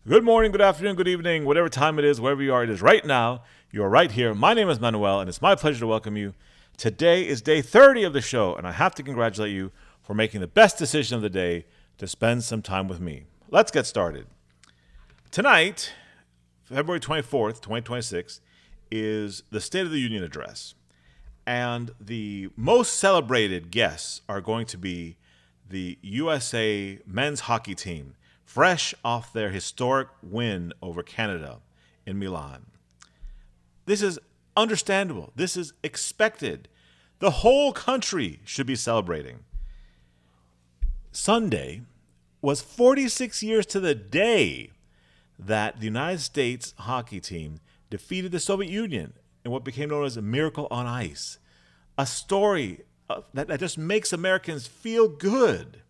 Good morning, good afternoon, good evening, whatever time it is, wherever you are, it is right now. You are right here. My name is Manuel, and it's my pleasure to welcome you. Today is day 30 of the show, and I have to congratulate you for making the best decision of the day to spend some time with me. Let's get started. Tonight, February 24th, 2026, is the State of the Union address. And the most celebrated guests are going to be the USA men's hockey team, fresh off their historic win over Canada in Milan. This is understandable. This is expected. The whole country should be celebrating. Sunday was 46 years to the day that the United States hockey team defeated the Soviet Union in what became known as a miracle on ice. A story that just makes Americans feel good.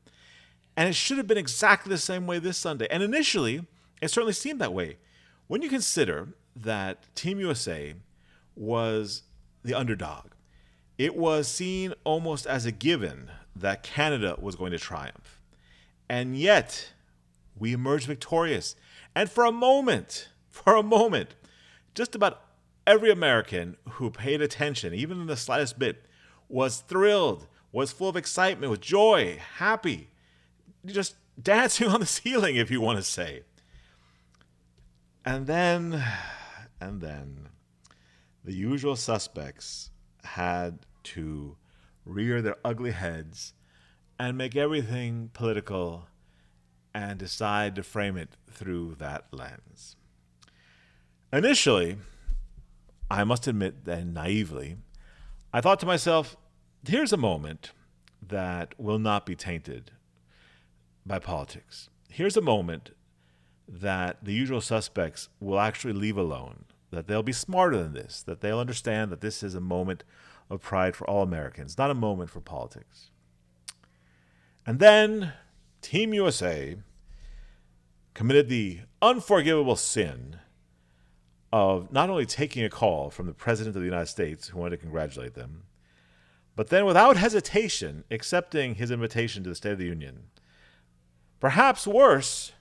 And it should have been exactly the same way this Sunday. And initially, it certainly seemed that way. When you consider that Team USA was the underdog, it was seen almost as a given that Canada was going to triumph. And yet, we emerged victorious. And for a moment, just about every American who paid attention, even in the slightest bit, was thrilled, was full of excitement, with joy, happy, just dancing on the ceiling, if you want to say. And then, the usual suspects had to rear their ugly heads and make everything political and decide to frame it through that lens. Initially, I must admit that naively, I thought to myself, here's a moment that will not be tainted by politics. Here's a moment that the usual suspects will actually leave alone, that they'll be smarter than this, that they'll understand that this is a moment of pride for all Americans, not a moment for politics. And then Team USA committed the unforgivable sin of not only taking a call from the President of the United States, who wanted to congratulate them, but then without hesitation accepting his invitation to the State of the Union. Perhaps worse,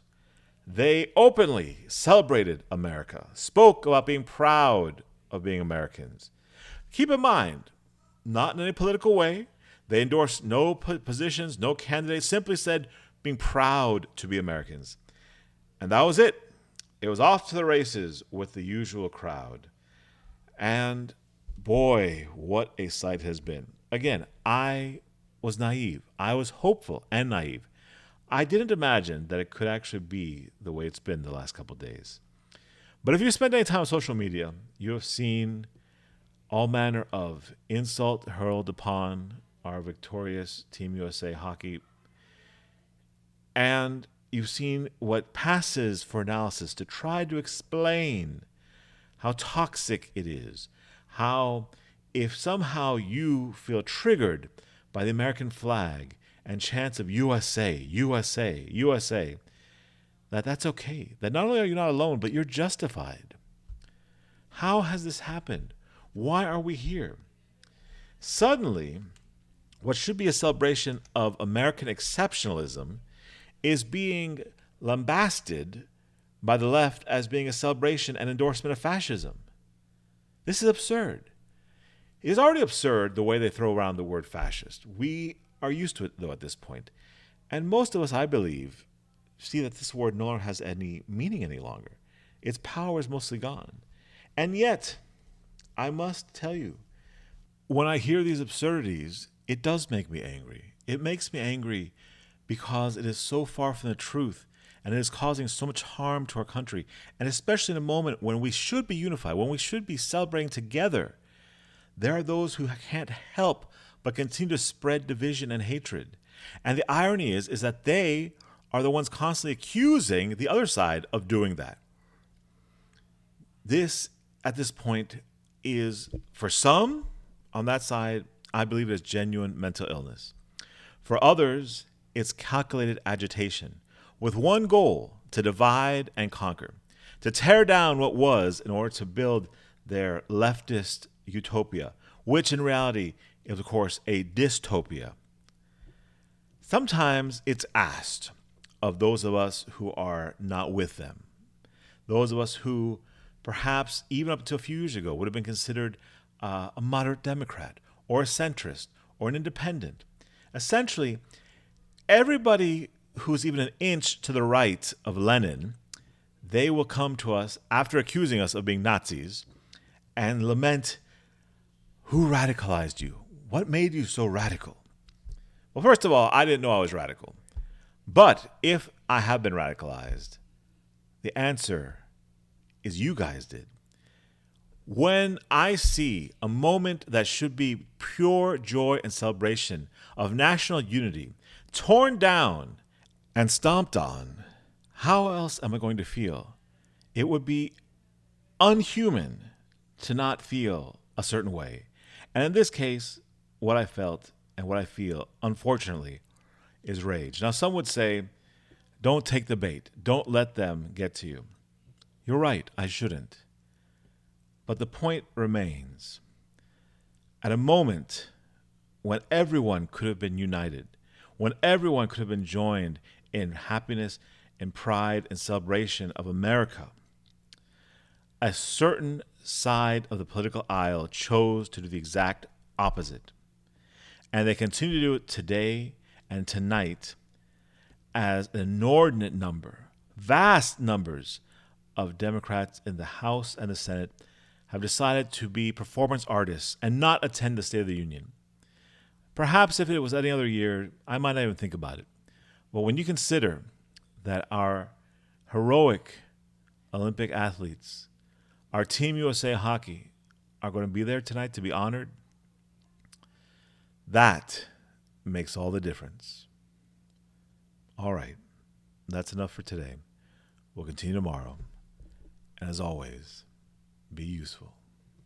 they openly celebrated America, spoke about being proud of being Americans. Keep in mind, not in any political way. They endorsed no positions, no candidates, simply said being proud to be Americans. And that was it. It was off to the races with the usual crowd. And boy, what a sight has been. Again, I was naive. I was hopeful and naive. I didn't imagine that it could actually be the way it's been the last couple of days. But if you spend any time on social media, you have seen all manner of insult hurled upon our victorious Team USA hockey. And you've seen what passes for analysis to try to explain how toxic it is, how if somehow you feel triggered by the American flag and chants of USA, USA, USA, that's okay. That not only are you not alone, but you're justified. How has this happened? Why are we here? Suddenly, what should be a celebration of American exceptionalism is being lambasted by the left as being a celebration and endorsement of fascism. This is absurd. It is already absurd the way they throw around the word fascist. We are used to it, though, at this point. And most of us, I believe, see that this word no longer has any meaning any longer. Its power is mostly gone. And yet, I must tell you, when I hear these absurdities, it does make me angry. It makes me angry because it is so far from the truth, and it is causing so much harm to our country, and especially in a moment when we should be unified, when we should be celebrating together. There are those who can't help but continue to spread division and hatred. And the irony is that they are the ones constantly accusing the other side of doing that. This, at this point, is, for some on that side, I believe it is genuine mental illness. For others, it's calculated agitation, with one goal: to divide and conquer, to tear down what was in order to build their leftist utopia, which in reality is, of course, a dystopia. Sometimes it's asked of those of us who are not with them, Those of us who, perhaps even up to a few years ago, would have been considered a moderate Democrat or a centrist or an independent. Essentially, everybody who's even an inch to the right of Lenin, they will come to us after accusing us of being Nazis and lament, who radicalized you? What made you so radical? Well, first of all, I didn't know I was radical. But if I have been radicalized, the answer is you guys did. When I see a moment that should be pure joy and celebration of national unity torn down and stomped on, how else am I going to feel? It would be unhuman to not feel a certain way. And in this case, what I felt and what I feel, unfortunately, is rage. Now, some would say, don't take the bait. Don't let them get to you. You're right, I shouldn't. But the point remains. At a moment when everyone could have been united, when everyone could have been joined in happiness and pride and celebration of America, a certain side of the political aisle chose to do the exact opposite. And they continue to do it today and tonight as an inordinate number, vast numbers of Democrats in the House and the Senate have decided to be performance artists and not attend the State of the Union. Perhaps if it was any other year, I might not even think about it. But when you consider that our heroic Olympic athletes, our Team USA hockey, are going to be there tonight to be honored, that makes all the difference. All right, that's enough for today. We'll continue tomorrow. And as always, be useful.